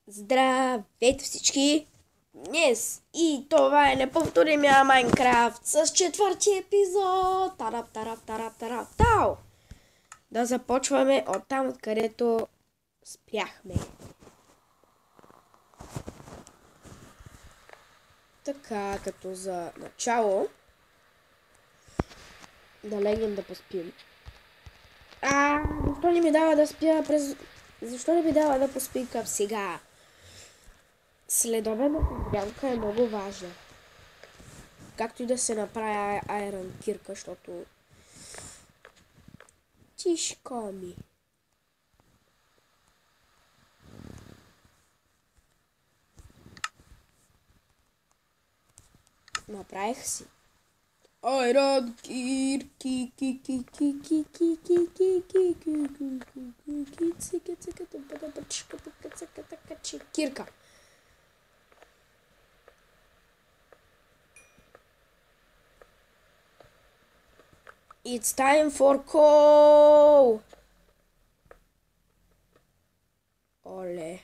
Здравейте всички! Днес и това е неповторимия Майнкрафт с четвърти епизод! Тарап! Да започваме от там, откъдето спряхме. Така, като за начало да легнем да поспим. Защо не ми дава да спя през... Защо не ми дава да поспим към сега? Следобедната грянка е много важна. Както и да се направи айрон кирка, защото... Тишко ми. Направих си. Айрон кирки. Кирка. It's time for coal! Оле.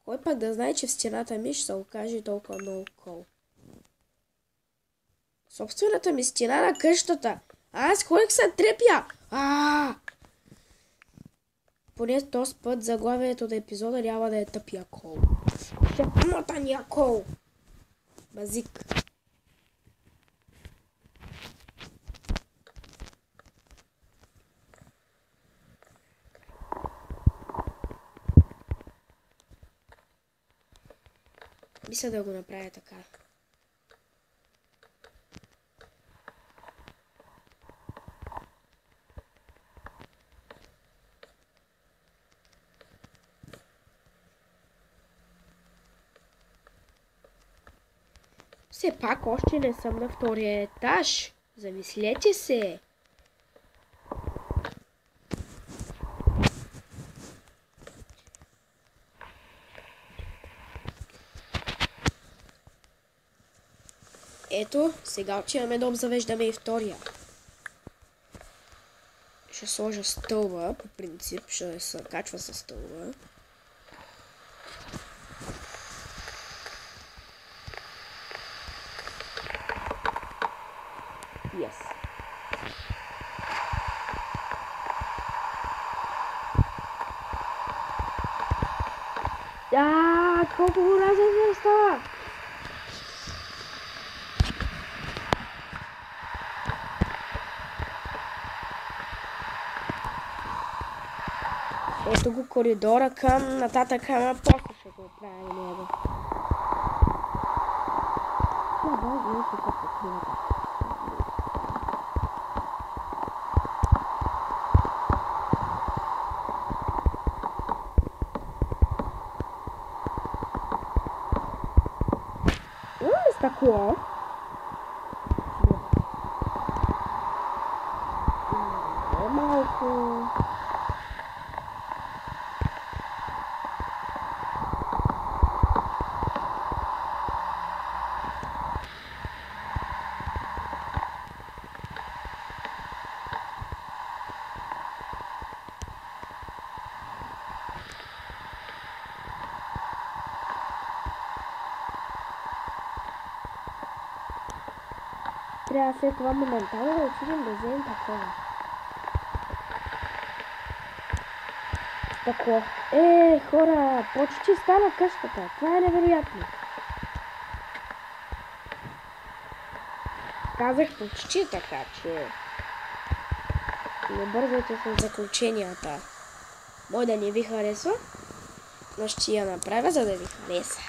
Кой пък да знае, че в стената ми ще се окаже толкова много кол? Собствената ми стена на къщата. Аз ходих се трепя. Поне този път заглавието на епизода няма да е тъпия кол. Ще мотания кол. Базик. Мисля да го направя така. Все пак още не съм на втория етаж. Замислете се. Ето, сега отиваме да обзавеждаме и втория. Ще сложа стълба, по принцип, ще се качва с стълба. Yes. Колко разен не става? Ето го коридора към нататък, ама после ще го оправя него. Стъкло. Малко. Трябва след това моментално да отидем да вземем такова. Стъкло. Хора, почти стана къщата. Това е невероятно. Казах почти, така че... Не бързайте с заключенията. Мой да не ви харесва, но ще я направя, за да ви хареса.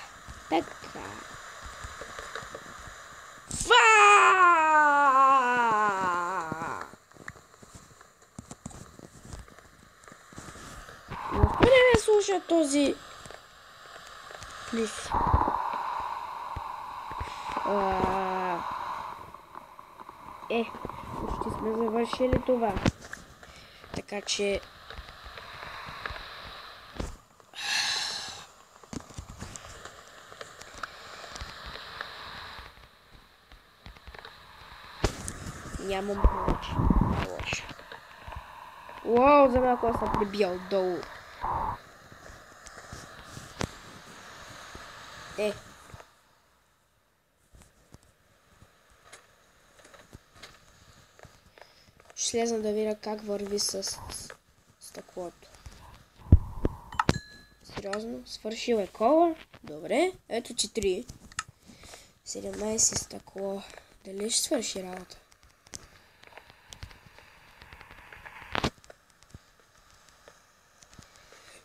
Така. Не ме слуша този плис. Почти сме завършили това. Така че... Нямам повече. Уау, за малко съм прибил долу. Е. Ще слезна да видя как върви с стъклото. Сериозно? Свършил е кола. Добре. Ето 4. 17 стъкло. Дали ще свърши работа?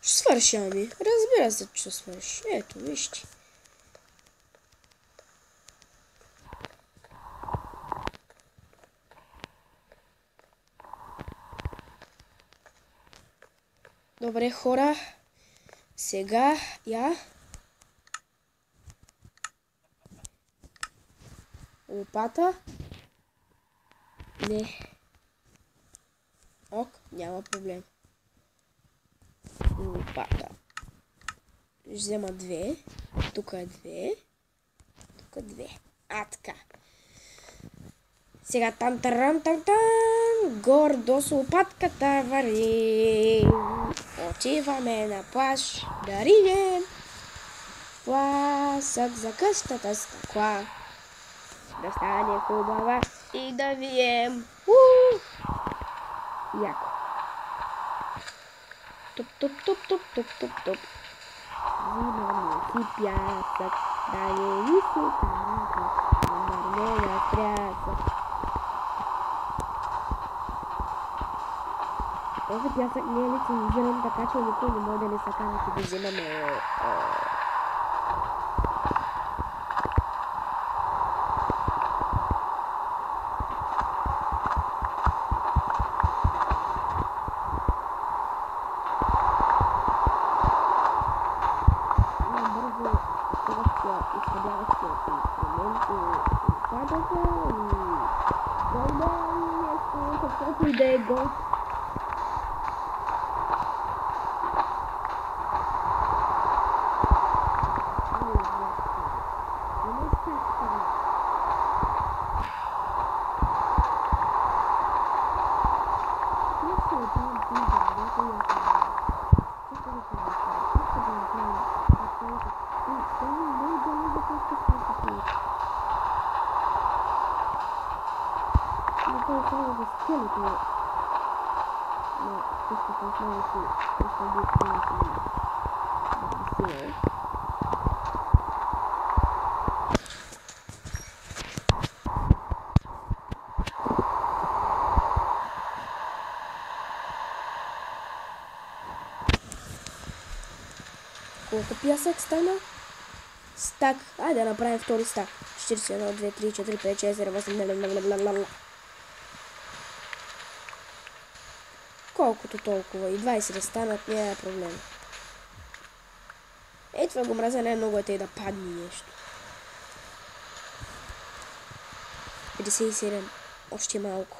Ще свърши, ами. Разбира се, че ще свърши. Ето, вижте. Добре, хора. Сега я лопата. Не. Ок, няма проблем. Лопата. Ще взема 2. Тук е 2. Тук е 2. Така. Сега там. Гордо с лопатката върви. Отиваме на плаж да ринем. Пlasък за къщата стъкла. Да стане хубава и да вием. Яко. Туп. Взимаме си пясък, да не ни се карака, да не настрясък. Този пясък не е лицензиран, така че никой не може да не се кара, че да взимаме. Каквото и да е гол. Колко пясък стана? Стак. Айде да направим втори стак. 41, 2, 3, 4, 5, 6, 7, 8, колкото толкова. И 20 да станат, няма е проблем. Ей, това го мразя, най-много е да падне нещо. 57. Още малко.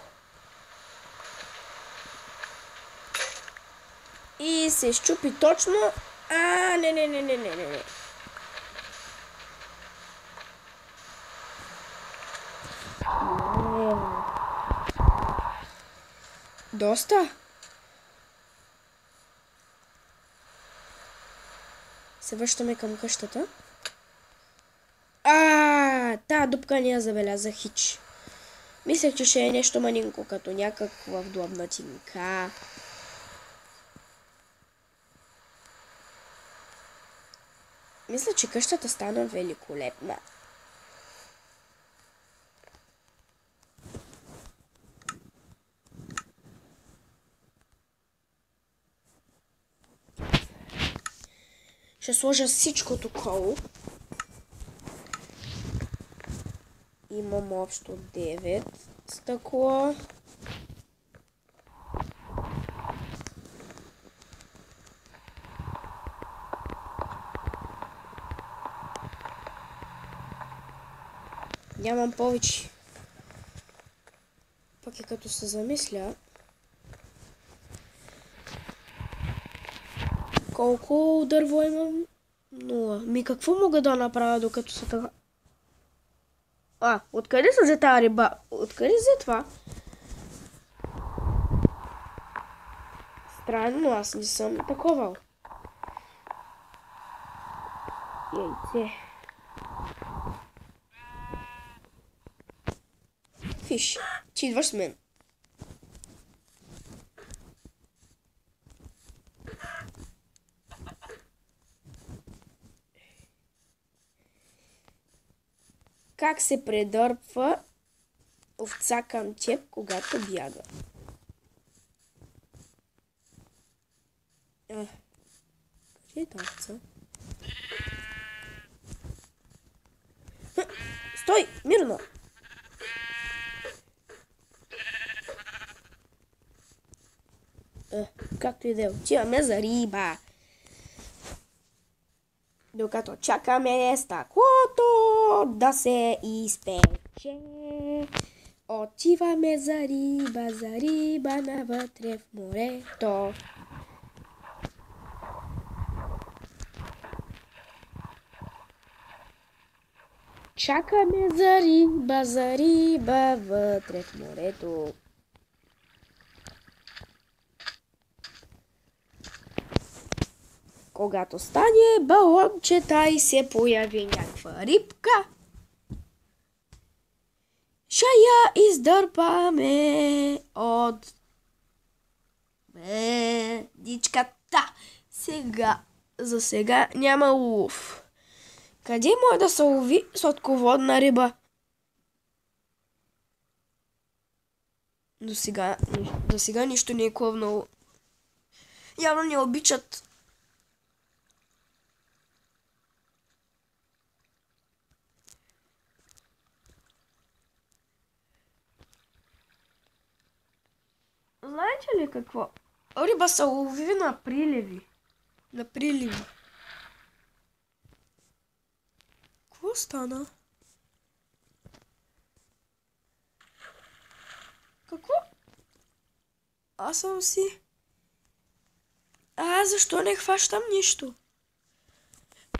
И се щупи точно. Не. Доста. Се връщаме към къщата. Та дупка не я забелязах хич. Мислех, че ще е нещо манинко, като някаква вдлъбнатинка. Мисля, че къщата стана великолепна. Ще сложа всичкото коло. Имам общо 9 стъкло. Нямам повече. Пък и като се замисля, колко дърво имам? 0. Ми какво мога да направя докато са така? Откъде се взе тази риба? Откъде взе това? Странно, аз не съм таковал. Яйце. Виж, ти идваш с мен. Как се предърпва овца към теб, когато бяга? Къде е тази овца? Стой! Мирно! Както и да е, отиваме за риба. Докато чакаме стъклото да се изпече. Отиваме за риба навътре в морето. Чакаме за риба вътре в морето. Когато стане балончета и се появи някаква рибка, ще я издърпаме от дичката. За сега няма улов. Къде може да се лови сладководна риба? До сега нищо не е клъвнало. Явно не обичат. Знаете ли какво? Риба се лови на приливи. На приливи. Какво стана? Какво? Аз съм си... защо не хващам нищо?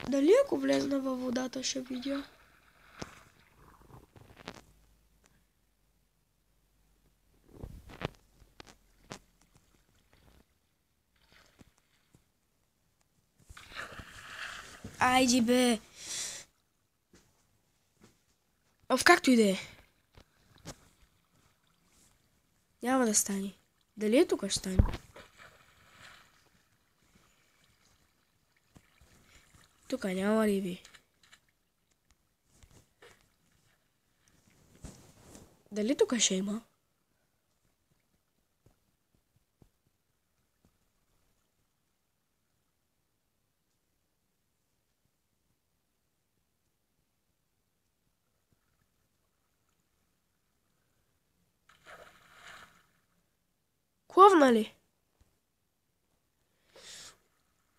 Дали ако влезна във водата ще видя? Айди бе! Както и да е. Няма да стане. Дали е тук ще стане? Тук няма риби. Дали тук ще има? Клъвна ли?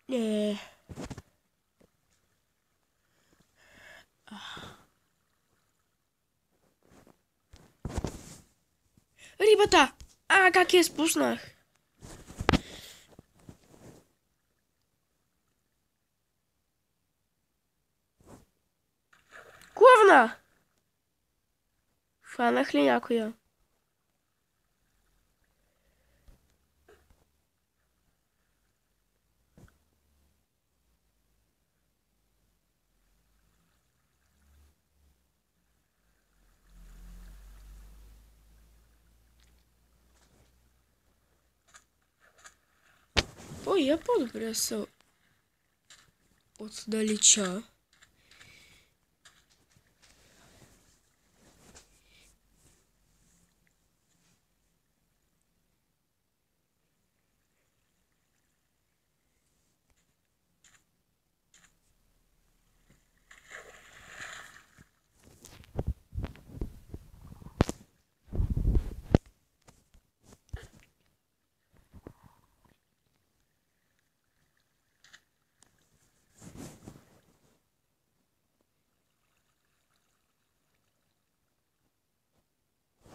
Не. Рибата! Как я спуснах? Клъвна! Хванах ли някоя? Я по-добре се отдалеча.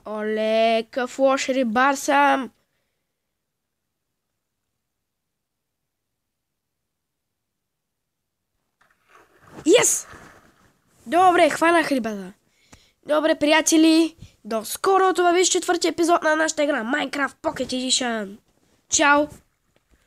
Оле, какъв лош рибар съм! Yes! Добре, хванах рибата. Добре, приятели, до скоро. Това беше четвъртия епизод на нашата игра Minecraft Pocket Edition. Чао!